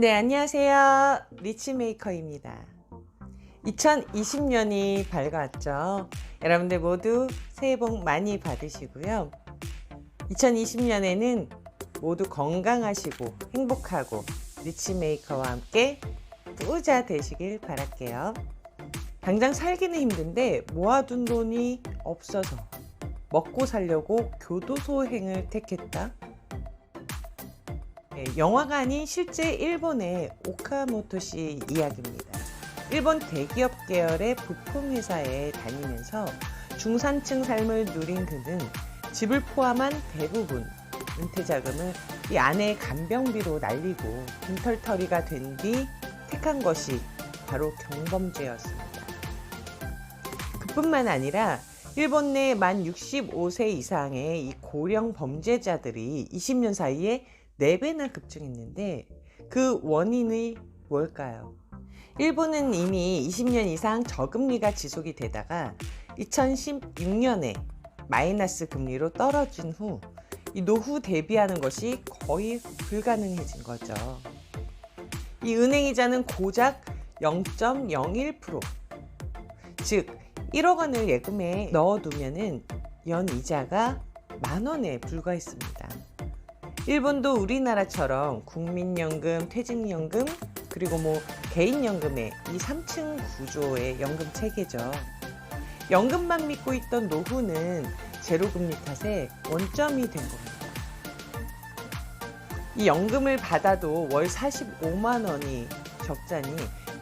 네, 안녕하세요. 리치메이커입니다. 2020년이 밝아왔죠. 여러분들 모두 새해 복 많이 받으시고요. 2020년에는 모두 건강하시고 행복하고 리치메이커와 함께 부자 되시길 바랄게요. 당장 살기는 힘든데 모아둔 돈이 없어서 먹고 살려고 교도소행을 택했다. 영화가 아닌 실제 일본의 오카모토시 이야기입니다. 일본 대기업 계열의 부품회사에 다니면서 중산층 삶을 누린 그는 집을 포함한 대부분 은퇴자금을 이 아내의 간병비로 날리고 빈털터리가 된 뒤 택한 것이 바로 경범죄였습니다. 그뿐만 아니라 일본 내 만 65세 이상의 이 고령 범죄자들이 20년 사이에 4배나 급증했는데 그 원인이 뭘까요? 일본은 이미 20년 이상 저금리가 지속이 되다가 2016년에 마이너스 금리로 떨어진 후 이 노후 대비하는 것이 거의 불가능해진 거죠. 이 은행 이자는 고작 0.01%, 즉 1억 원을 예금에 넣어두면은 연 이자가 10,000원에 불과했습니다. 일본도 우리나라처럼 국민연금, 퇴직연금, 그리고 개인연금의 이 3층 구조의 연금 체계죠. 연금만 믿고 있던 노후는 제로금리 탓에 원점이 된 겁니다. 이 연금을 받아도 월 45만 원이 적자니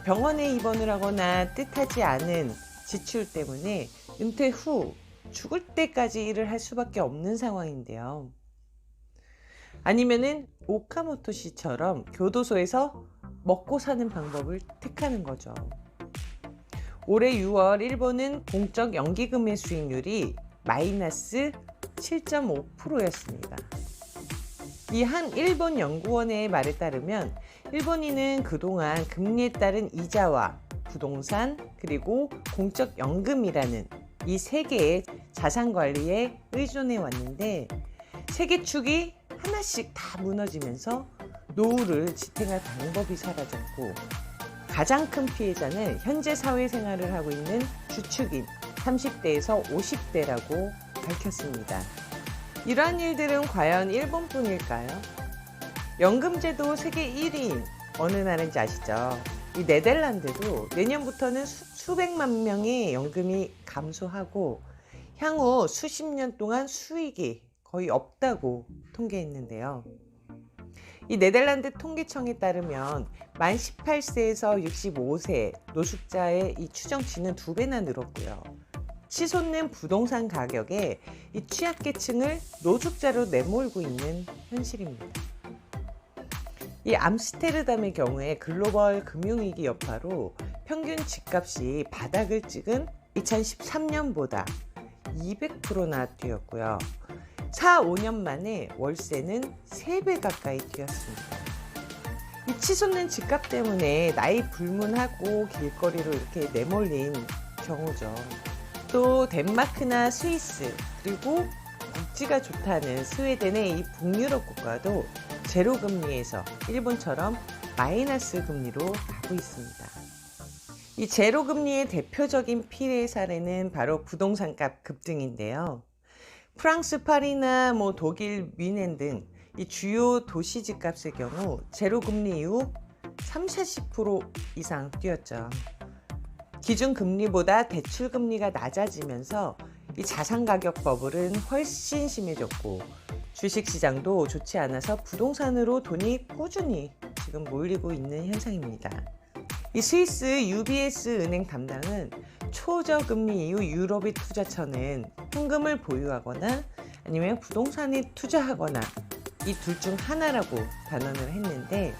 병원에 입원을 하거나 뜻하지 않은 지출 때문에 은퇴 후 죽을 때까지 일을 할 수밖에 없는 상황인데요. 아니면은 오카모토 씨처럼 교도소에서 먹고 사는 방법을 택하는 거죠. 올해 6월 일본은 공적 연기금의 수익률이 마이너스 7.5%였습니다. 이 한 일본 연구원의 말에 따르면 일본인은 그동안 금리에 따른 이자와 부동산 그리고 공적 연금이라는 이 세 개의 자산 관리에 의존해 왔는데 세 개 축이 하나씩 다 무너지면서 노후를 지탱할 방법이 사라졌고 가장 큰 피해자는 현재 사회생활을 하고 있는 주축인 30대에서 50대라고 밝혔습니다. 이러한 일들은 과연 일본뿐일까요? 연금제도 세계 1위인 어느 나라인지 아시죠? 이 네덜란드도 내년부터는 수백만 명의 연금이 감소하고 향후 수십 년 동안 수익이 거의 없다고 통계했는데요. 이 네덜란드 통계청에 따르면 만 18세에서 65세 노숙자의 이 추정치는 2배나 늘었고요. 치솟는 부동산 가격에 이 취약계층을 노숙자로 내몰고 있는 현실입니다. 이 암스테르담의 경우에 글로벌 금융위기 여파로 평균 집값이 바닥을 찍은 2013년보다 200%나 뛰었고요. 4, 5년 만에 월세는 3배 가까이 뛰었습니다. 이 치솟는 집값 때문에 나이 불문하고 길거리로 이렇게 내몰린 경우죠. 또 덴마크나 스위스 그리고 복지가 좋다는 스웨덴의 이 북유럽 국가도 제로금리에서 일본처럼 마이너스 금리로 가고 있습니다. 이 제로금리의 대표적인 피해 사례는 바로 부동산값 급등인데요. 프랑스 파리나 독일 뮌헨 등 이 주요 도시 집값의 경우 제로금리 이후 30~40% 이상 뛰었죠. 기준금리보다 대출금리가 낮아지면서 이 자산가격 버블은 훨씬 심해졌고 주식시장도 좋지 않아서 부동산으로 돈이 꾸준히 지금 몰리고 있는 현상입니다. 이 스위스 UBS 은행 담당은 초저금리 이후 유럽의 투자처는 현금을 보유하거나 아니면 부동산에 투자하거나 이 둘 중 하나라고 단언을 했는데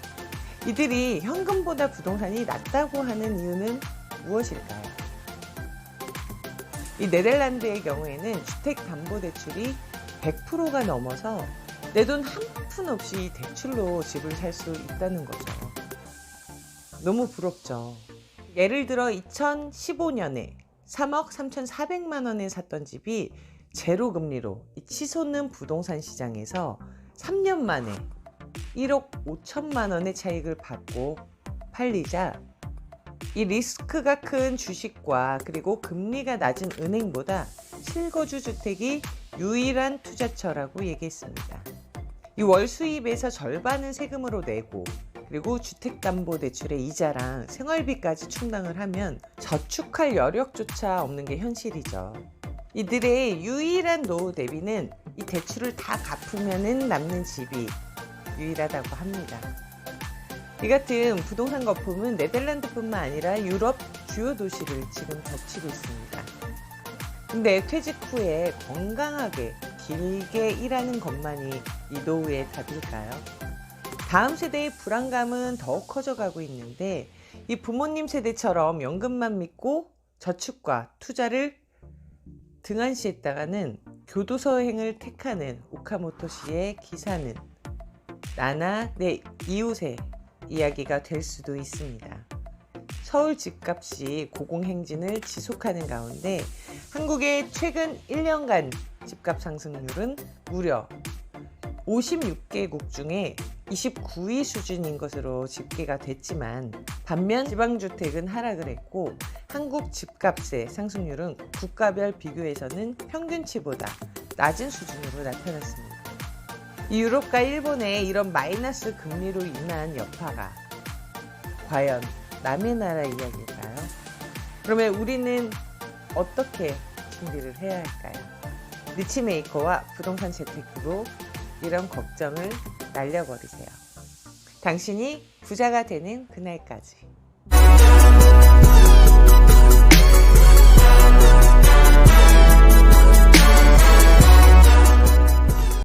이들이 현금보다 부동산이 낫다고 하는 이유는 무엇일까요? 이 네덜란드의 경우에는 주택담보대출이 100%가 넘어서 내 돈 한 푼 없이 대출로 집을 살 수 있다는 거죠. 너무 부럽죠. 예를 들어 2015년에 3억 3,400만 원에 샀던 집이 제로금리로 치솟는 부동산 시장에서 3년 만에 1억 5천만 원의 차익을 받고 팔리자 이 리스크가 큰 주식과 그리고 금리가 낮은 은행보다 실거주 주택이 유일한 투자처라고 얘기했습니다. 이 월 수입에서 절반은 세금으로 내고 그리고 주택담보대출의 이자랑 생활비까지 충당을 하면 저축할 여력조차 없는 게 현실이죠. 이들의 유일한 노후 대비는 이 대출을 다 갚으면 남는 집이 유일하다고 합니다. 이 같은 부동산 거품은 네덜란드뿐만 아니라 유럽 주요 도시를 지금 덮치고 있습니다. 근데 퇴직 후에 건강하게 길게 일하는 것만이 이 노후의 답일까요? 다음 세대의 불안감은 더욱 커져가고 있는데 이 부모님 세대처럼 연금만 믿고 저축과 투자를 등한시했다가는 교도소행을 택하는 오카모토 씨의 기사는 나나 내 이웃의 이야기가 될 수도 있습니다. 서울 집값이 고공행진을 지속하는 가운데 한국의 최근 1년간 집값 상승률은 무려 56개국 중에 29위 수준인 것으로 집계가 됐지만 반면 지방주택은 하락을 했고 한국 집값의 상승률은 국가별 비교에서는 평균치보다 낮은 수준으로 나타났습니다. 유럽과 일본의 이런 마이너스 금리로 인한 여파가 과연 남의 나라 이야기일까요? 그러면 우리는 어떻게 준비를 해야 할까요? 리치메이커와 부동산 재테크로 이런 걱정을 날려버리세요. 당신이 부자가 되는 그날까지.